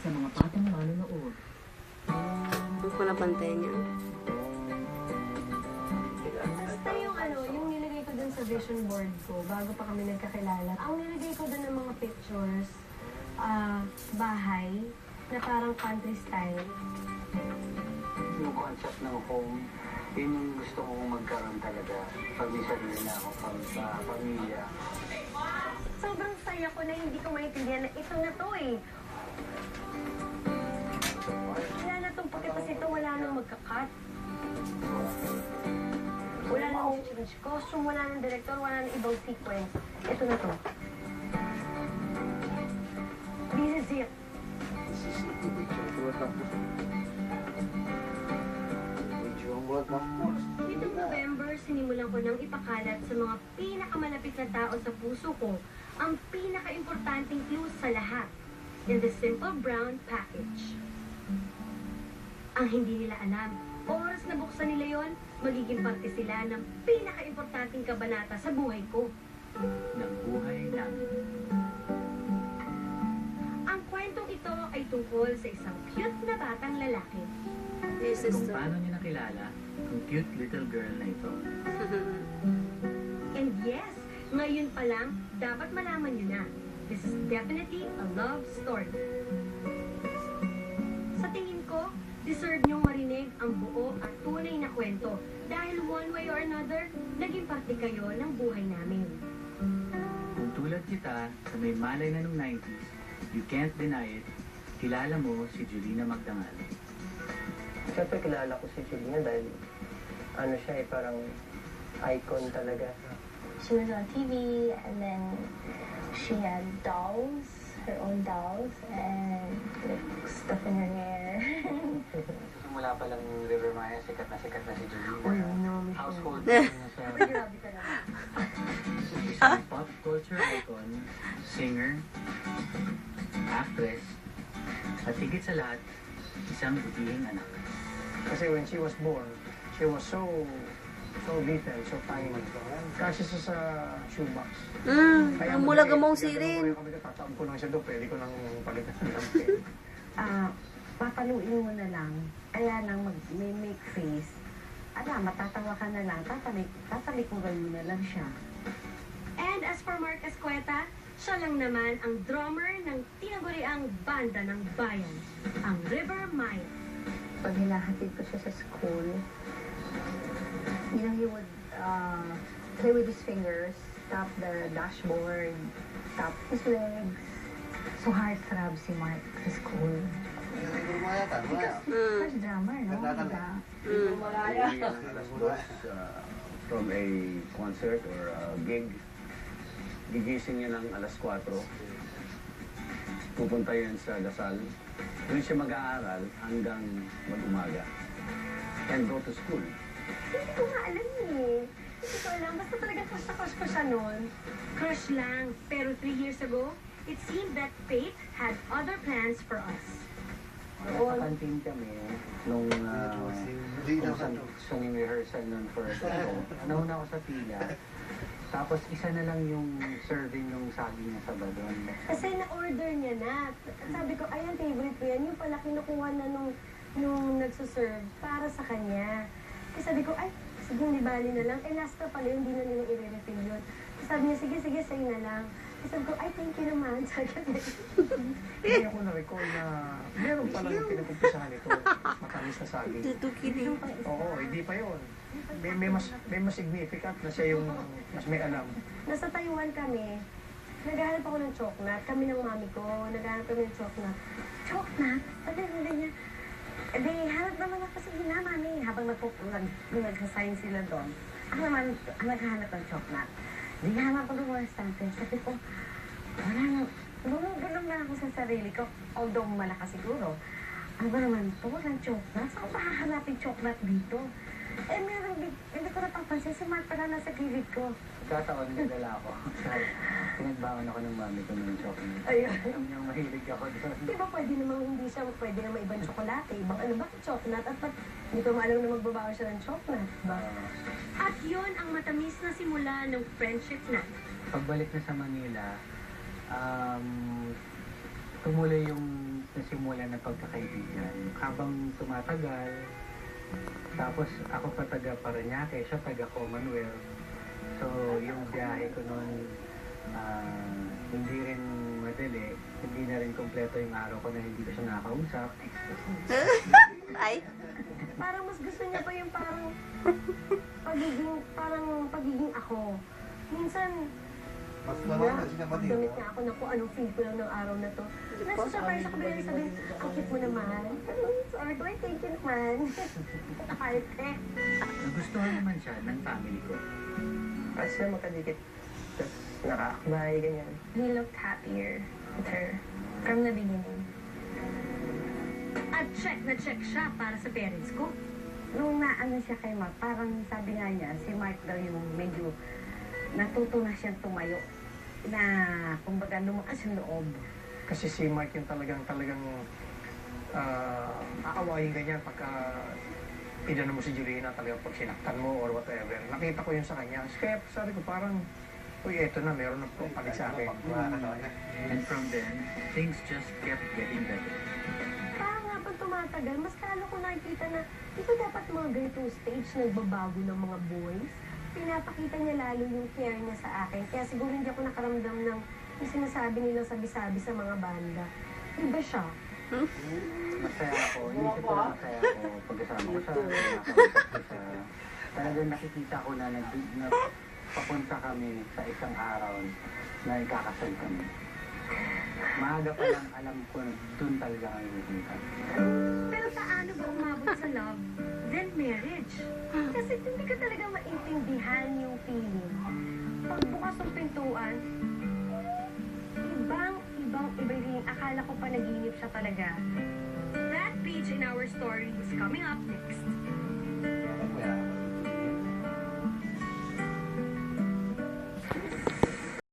sa mga patang manonood. Ang ko na pantay niya. Basta yung yung nilagay ko dun sa vision board ko, bago pa kami nagkakilala, ang nilagay ko dun ng mga pictures, bahay, na parang country style. Yung concept ng home, yun yung gusto kong magkaroon talaga pag may sarili na ako sa pamilya. Sobrang saya ko na hindi ko maintindihan na ito na to eh. Wala na itong puti kasi ito, wala nang magkakat. Wala nang change costume, wala nang director, wala nang ibang sequence. Ito na to. This is it. Nitong November, sinimulan ko nang ipakalat sa mga pinakamalapit na tao sa puso ko ang pinaka-importanting clue sa lahat in the simple brown package. Ang hindi nila alam, oras na buksan nila yon, magiging parte sila ng pinaka-importanting kabanata sa buhay ko. Ng buhay namin. Ang kwentong ito ay tungkol sa isang cute na batang lalaki. Yes, Kung sister. paano niya nakilala ang cute little girl na ito. And yes, ngayon pa lang, dapat malaman nyo na. This is definitely a love story. Sa tingin ko, deserve nyong marinig ang buo at tunay na kwento dahil one way or another, naging parte kayo ng buhay namin. Kung tulad kita sa may malay na nung 90s, you can't deny it, kilala mo si Julina Magdangal. Siyempre kilala ko si Julina dahil ano siya parang icon talaga. She was on TV and then she had dolls, her own dolls, and like stuff in her hair. Simula pa lang yung River Maya, sikat na si Julina. Uy, no, Household Michelle. na siya. Grabe ka naman. Isang pop culture icon, singer, actress, at higit sa lahat, isang butihing anak. Kasi when she was born, she was so little, so tiny. Kasi siya sa shoebox. Ang mula gamong sirin. Kami tataon ko lang siya doon, pwede ko nang palitan ng pen. Papaluin mo na lang, kaya lang may make face. Matatawa ka na lang, tatalikuran mo na lang siya. And as for Mark Escueta, siya lang naman ang drummer ng tinaguriang banda ng bayan, ang River Maya. Pag hinahatid ko siya sa school, he would play with his fingers, tap the dashboard, tap his legs. So heartthrob si Mark sa school. First drummer, no? Diba? From a concert or a gig, gigising niya ng alas 4. Pupunta yan sa Dasal. Doon siya mag-aaral hanggang mag-umaga. And go to school. Hindi ko nga alam eh. Hindi ko alam. Basta talaga crush na crush ko siya noon. Crush lang. Pero 3 years ago, it seemed that fate had other plans for us. Nakakantin kami nung singing rehearsal nun for nauna ako sa pila. Tapos isa na lang yung serving yung saging na sabadon. Kasi na-order niya na. Sabi ko, ayan, favorite ko yan. Yung pala kinukuha na nung nagsuserve para sa kanya. Kasi sabi ko, ay, sige, hindi bali na lang. Eh, last na pala, hindi na nila i-refill yun. Sabi niya, sige, sa'yo na lang. Sabi ko, ay, thank you naman. Sabi ko, Hindi ako na-recall na meron palang pinagkumpisahan ito. Matamis na saging. Tutukin eh. Oo, hindi pa yun. May mas significant na siya yung mas may alam. nasa Taiwan kami, naghahanap ako ng choknat. Kami ng mami ko, naghahanap kami ng choknat. Choknat? Sabi niya, di, hanap naman ako sa gina, mami. Habang nagsasign sila doon, ako naman naghahanap ng choknat. Di, hanap ko ng mga stampin. Sabi ko, wala na, gulong na ako sa sarili ko. Although malakas siguro. Ano ba naman ito? Walang choknat? Saan ko hahanapin choknat dito? Eh, meron, hindi ko napapansin. Si Mark pala nasa gilid ko. Kataon nagdala ako. Pinagbaon ako ng mami ko ng chocolate. Ayun. Alam niya, mahilig ako doon. Di ba pwede namang hindi siya, pwede naman ibang tsokolate, ibang ano ba, chocolate, at ba't hindi ko maalam na magbabawa siya ng chocolate, ba? At yun ang matamis na simula ng friendship na. Pagbalik na sa Manila, tumuloy yung nasimula na pagkakaibigan. Habang tumatagal, tapos ako pa taga Parañaque, siya taga Commonwealth. So, yung biyahe ko noon, hindi rin madali. Hindi na rin kompleto yung araw ko na hindi ko siya nakakausap. Ay, Parang mas gusto niya pa yung parang pagiging ako. Minsan, Mas marami na siya matino. damit nga ako na kung anong feel ko lang ng araw na to. Nasa-surprise ako bigla sabihin, ang cute mo naman. Sorry, ko, thank you naman. Arte. Nagustuhan naman siya ng family ko. Kasi makadikit. Tapos nakaakbay, ganyan. He looked happier with her from the beginning. At check na check siya para sa parents ko. Nung naano siya kay Mark, parang sabi nga niya, si Mark daw yung medyo natuto na siyang tumayo. Na, kumbaga, lumakas yung loob. Kasi si Mike yung talagang aawayin ganyan pagka inano mo si Juliana talagang pag sinaktan mo or whatever. Nakita ko yun sa kanya. Kaya sabi ko parang, uy, eto na, meron na po palit sa akin. And from then, things just kept getting better. Parang nga pag tumatagal, mas lalo ko nakikita na ito dapat mga ganitong stage nagbabago ng mga boys. Pinapakita niya lalo yung care niya sa akin. Kaya siguro hindi ako nakaramdam ng yung sinasabi nilang sabi-sabi sa mga banda. Iba siya. Masaya ako. Inisip ko na masaya ako. Pagkasama ko siya, nakakausap ko siya. Talagang nakikita ko na papunta kami sa isang araw na ikakasal kami. Maaga pa lang alam ko na doon talaga kami pupunta. Pero paano ba umabot sa love, then marriage? Kasi hindi ko talaga maintindihan yung feeling. Pagbukas ng pintuan, iba rin. Akala ko pa naginip siya talaga. That page in our story is coming up